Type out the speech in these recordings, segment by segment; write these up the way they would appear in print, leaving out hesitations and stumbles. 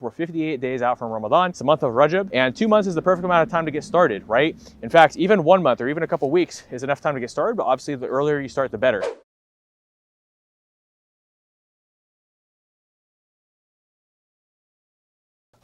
We're 58 days out from Ramadan. It's the month of Rajab, and 2 months is the perfect amount of time to get started, right? In fact, even 1 month or even a couple weeks is enough time to get started, but obviously the earlier you start, the better.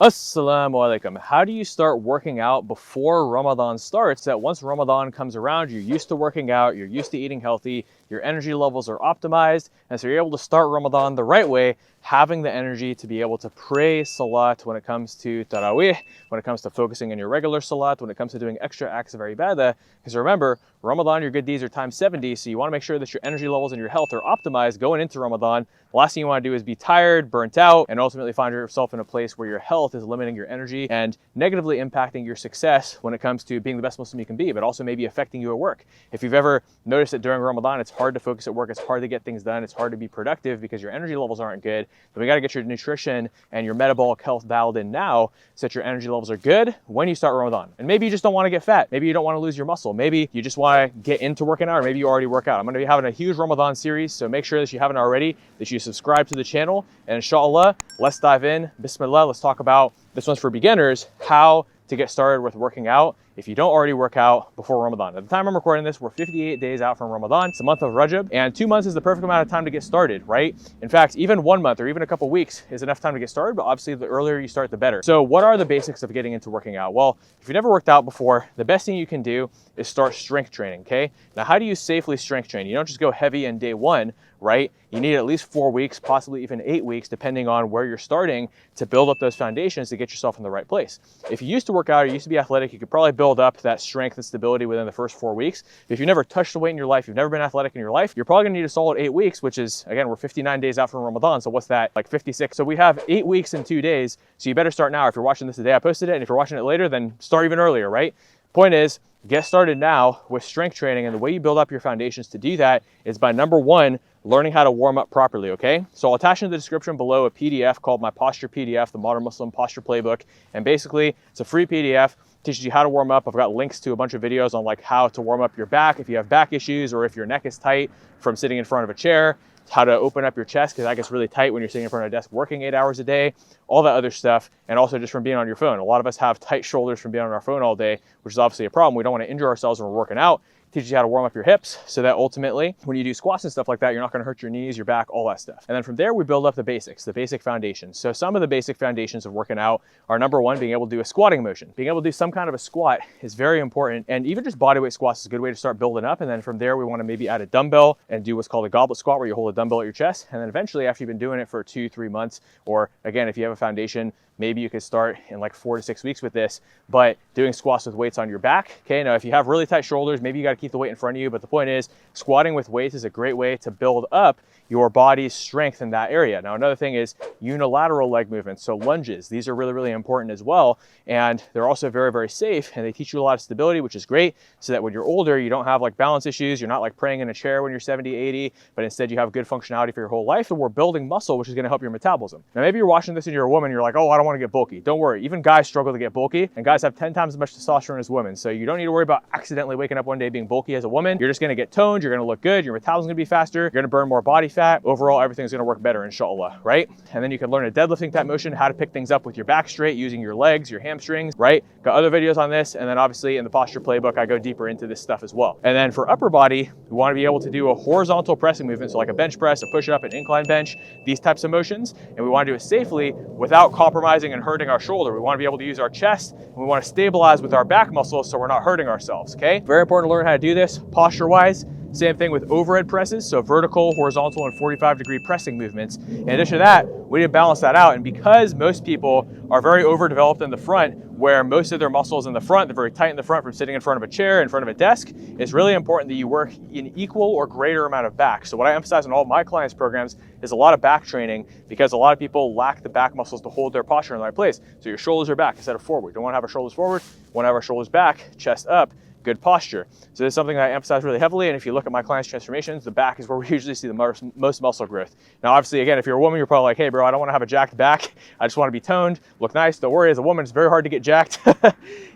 Assalamu alaikum. How do you start working out before Ramadan starts? That once Ramadan comes around, you're used to working out, you're used to eating healthy, your energy levels are optimized, and so you're able to start Ramadan the right way, having the energy to be able to pray salat when it comes to tarawih, when it comes to focusing on your regular salat, when it comes to doing extra acts of ibadah. Because remember, Ramadan, your good deeds are times 70, so you want to make sure that your energy levels and your health are optimized going into Ramadan. The last thing you want to do is be tired, burnt out, and ultimately find yourself in a place where your health is limiting your energy and negatively impacting your success when it comes to being the best Muslim you can be, but also maybe affecting you at work. If you've ever noticed that during Ramadan, it's hard to focus at work, it's hard to get things done, it's hard to be productive because your energy levels aren't good, then we got to get your nutrition and your metabolic health dialed in now so that your energy levels are good when you start Ramadan. And maybe you just don't want to get fat. Maybe you don't want to lose your muscle. Maybe you just want to get into working out, or maybe you already work out. I'm going to be having a huge Ramadan series, so make sure that you haven't already, that you subscribe to the channel. And inshallah, let's dive in. Bismillah, let's talk about, this one's for beginners, how to get started with working out if you don't already work out before Ramadan. At the time I'm recording this, we're 58 days out from Ramadan. It's the month of Rajab, and 2 months is the perfect amount of time to get started, right? In fact, even 1 month or even a couple weeks is enough time to get started, but obviously the earlier you start, the better. So what are the basics of getting into working out? Well, if you've never worked out before, the best thing you can do is start strength training, okay? Now, how do you safely strength train? You don't just go heavy in day one, right? You need at least 4 weeks, possibly even 8 weeks, depending on where you're starting, to build up those foundations to get yourself in the right place. If you used to work out or you used to be athletic, you could probably build up that strength and stability within the first 4 weeks. If you've never touched a weight in your life, you've never been athletic in your life, you're probably gonna need a solid 8 weeks, which is, again, we're 59 days out from Ramadan, so what's that, like 56? So we have 8 weeks and 2 days, so you better start now. If you're watching this the day I posted it, and if you're watching it later, then start even earlier, right? Point is, get started now with strength training, and the way you build up your foundations to do that is by, number one, learning how to warm up properly, okay? So I'll attach in the description below a PDF called my Posture PDF, the Modern Muslim Posture Playbook, and basically it's a free PDF, teaches you how to warm up. I've got links to a bunch of videos on like how to warm up your back if you have back issues or if your neck is tight from sitting in front of a chair, how to open up your chest because that gets really tight when you're sitting in front of a desk working 8 hours a day, all that other stuff, and also just from being on your phone. A lot of us have tight shoulders from being on our phone all day, which is obviously a problem. We don't want to injure ourselves when we're working out. Teaches you how to warm up your hips so that ultimately when you do squats and stuff like that, you're not going to hurt your knees, your back, all that stuff. And then from there, we build up the basics, the basic foundations. So some of the basic foundations of working out are, number one, being able to do a squatting motion. Being able to do some kind of a squat is very important. And even just bodyweight squats is a good way to start building up. And then from there, we want to maybe add a dumbbell and do what's called a goblet squat, where you hold a dumbbell at your chest. And then eventually, after you've been doing it for 2-3 months, or again, if you have a foundation, maybe you could start in like 4 to 6 weeks with this, but doing squats with weights on your back. Okay, now if you have really tight shoulders, maybe you got to keep the weight in front of you, but the point is, squatting with weights is a great way to build up your body's strength in that area. Now, another thing is unilateral leg movements. So lunges, these are really, really important as well. And they're also very, very safe, and they teach you a lot of stability, which is great, so that when you're older, you don't have like balance issues. You're not like praying in a chair when you're 70, 80, but instead you have good functionality for your whole life. And we're building muscle, which is going to help your metabolism. Now, maybe you're watching this and you're a woman, you're like, oh, I don't want to get bulky. Don't worry. Even guys struggle to get bulky, and guys have 10 times as much testosterone as women. So you don't need to worry about accidentally waking up one day being bulky as a woman. You're just going to get toned. You're going to look good. Your metabolism's going to be faster. You're going to burn more body fat. Overall, everything's going to work better, inshallah, right? And then you can learn a deadlifting type motion, how to pick things up with your back straight using your legs, your hamstrings, right? Got other videos on this. And then obviously in the posture playbook, I go deeper into this stuff as well. And then for upper body, we want to be able to do a horizontal pressing movement. So like a bench press, a push up, an incline bench, these types of motions. And we want to do it safely without compromising and hurting our shoulder. We want to be able to use our chest, and we want to stabilize with our back muscles so we're not hurting ourselves, okay? Very important to learn how to do this posture-wise. Same thing with overhead presses, so vertical, horizontal, and 45-degree pressing movements. In addition to that, we need to balance that out. And because most people are very overdeveloped in the front, where most of their muscles in the front, they're very tight in the front from sitting in front of a chair, in front of a desk, it's really important that you work an equal or greater amount of back. So what I emphasize in all of my clients' programs is a lot of back training, because a lot of people lack the back muscles to hold their posture in the right place. So your shoulders are back instead of forward. You don't want to have our shoulders forward, you want to have our shoulders back, chest up, good posture. So this is something that I emphasize really heavily, and if you look at my clients' transformations, the back is where we usually see the most muscle growth. Now, obviously, again, if you're a woman, you're probably like, hey bro, I don't wanna have a jacked back. I just wanna be toned, look nice. Don't worry, as a woman, it's very hard to get jacked,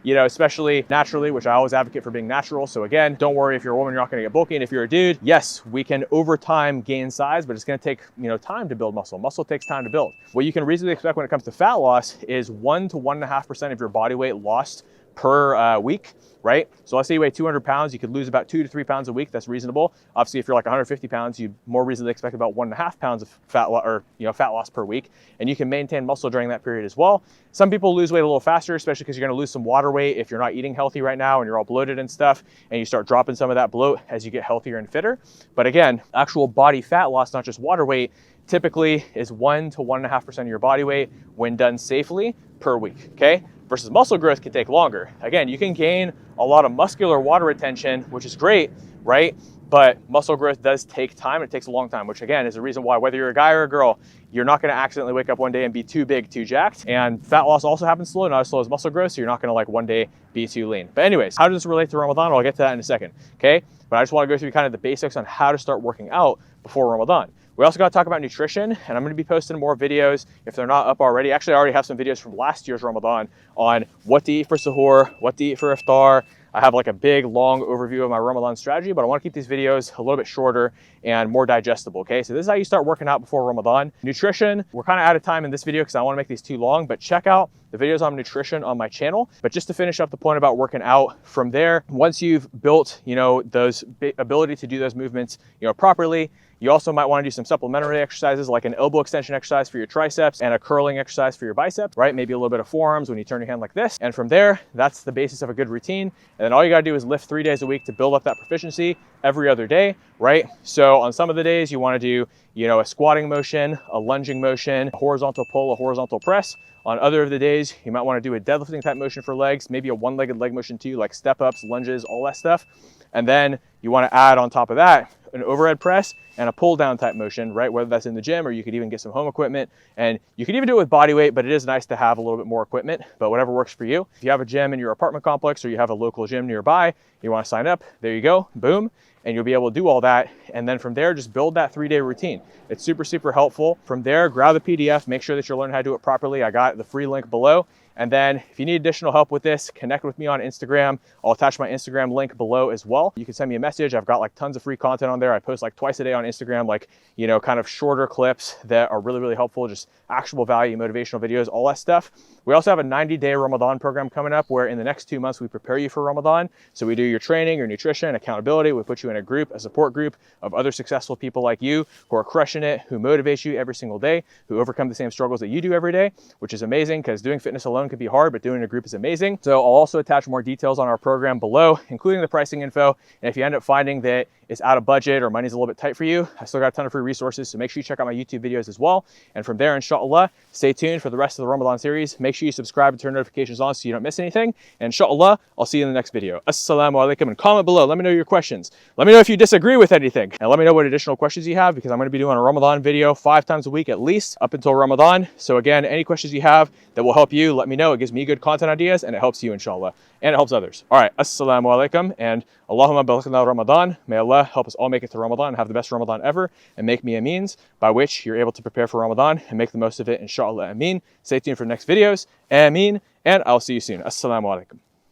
you know, especially naturally, which I always advocate for being natural. So again, don't worry if you're a woman, you're not gonna get bulky. And if you're a dude, yes, we can over time gain size, but it's gonna take, you know, time to build muscle. Muscle takes time to build. What you can reasonably expect when it comes to fat loss is 1 to 1.5% of your body weight lost per week, right? So let's say you weigh 200 pounds, you could lose about 2 to 3 pounds a week. That's reasonable. Obviously, if you're like 150 pounds, you more reasonably expect about 1.5 pounds of fat loss per week, and you can maintain muscle during that period as well. Some people lose weight a little faster, especially because you're going to lose some water weight if you're not eating healthy right now and you're all bloated and stuff, and you start dropping some of that bloat as you get healthier and fitter. But again, actual body fat loss, not just water weight, typically is 1 to 1.5% of your body weight when done safely per week, okay? Versus muscle growth can take longer. Again, you can gain a lot of muscular water retention, which is great, right? But muscle growth does take time. It takes a long time, which again is the reason why whether you're a guy or a girl, you're not gonna accidentally wake up one day and be too big, too jacked. And fat loss also happens slow, not as slow as muscle growth, so you're not gonna like one day be too lean. But anyways, how does this relate to Ramadan? I'll get to that in a second, okay? But I just wanna go through kind of the basics on how to start working out before Ramadan. We also got to talk about nutrition, and I'm going to be posting more videos if they're not up already. Actually, I already have some videos from last year's Ramadan on what to eat for suhoor, what to eat for iftar. I have like a big, long overview of my Ramadan strategy, but I want to keep these videos a little bit shorter and more digestible, okay? So this is how you start working out before Ramadan. Nutrition, we're kind of out of time in this video because I want to make these too long, but check out the videos on nutrition on my channel. But just to finish up the point about working out from there, once you've built, you know, those ability to do those movements, you know, properly, you also might want to do some supplementary exercises like an elbow extension exercise for your triceps and a curling exercise for your biceps, right? Maybe a little bit of forearms when you turn your hand like this. And from there, that's the basis of a good routine. And then all you got to do is lift 3 days a week to build up that proficiency every other day, right? So on some of the days you want to do, you know, a squatting motion, a lunging motion, a horizontal pull, a horizontal press. On other of the days, you might want to do a deadlifting type motion for legs, maybe a one-legged leg motion too, like step ups, lunges, all that stuff. And then you want to add on top of that an overhead press and a pull down type motion, right? Whether that's in the gym or you could even get some home equipment, and you could even do it with body weight, but it is nice to have a little bit more equipment, but whatever works for you. If you have a gym in your apartment complex or you have a local gym nearby, you want to sign up, there you go, boom. And you'll be able to do all that. And then from there, just build that 3-day routine. It's super, super helpful. From there, grab the PDF, make sure that you're learning how to do it properly. I got the free link below. And then if you need additional help with this, connect with me on Instagram. I'll attach my Instagram link below as well. You can send me a message. I've got like tons of free content on there. I post like twice a day on Instagram, like, you know, kind of shorter clips that are really, really helpful, just actionable value, motivational videos, all that stuff. We also have a 90-day Ramadan program coming up where in the next 2 months, we prepare you for Ramadan. So we do your training, your nutrition, accountability. We put you in a group, a support group of other successful people like you who are crushing it, who motivate you every single day, who overcome the same struggles that you do every day, which is amazing because doing fitness alone can be hard, but doing a group is amazing. So I'll also attach more details on our program below, including the pricing info. And if you end up finding that it's out of budget or money's a little bit tight for you, I still got a ton of free resources. So make sure you check out my YouTube videos as well. And from there, inshallah, stay tuned for the rest of the Ramadan series. Make sure you subscribe and turn notifications on so you don't miss anything. And inshallah, I'll see you in the next video. Assalamu alaikum, and comment below. Let me know your questions. Let me know if you disagree with anything. And let me know what additional questions you have, because I'm going to be doing a Ramadan video 5 times a week at least up until Ramadan. So again, any questions you have that will help you, let me know. It gives me good content ideas and it helps you, inshallah. And it helps others. All right, assalamu alaikum, and Allahumma balaghna Ramadan. May Allah help us all make it to Ramadan and have the best Ramadan ever, and make me a means by which you're able to prepare for Ramadan and make the most of it, inshallah. Ameen. Stay tuned for next videos. Ameen. And I'll see you soon. Assalamu alaikum.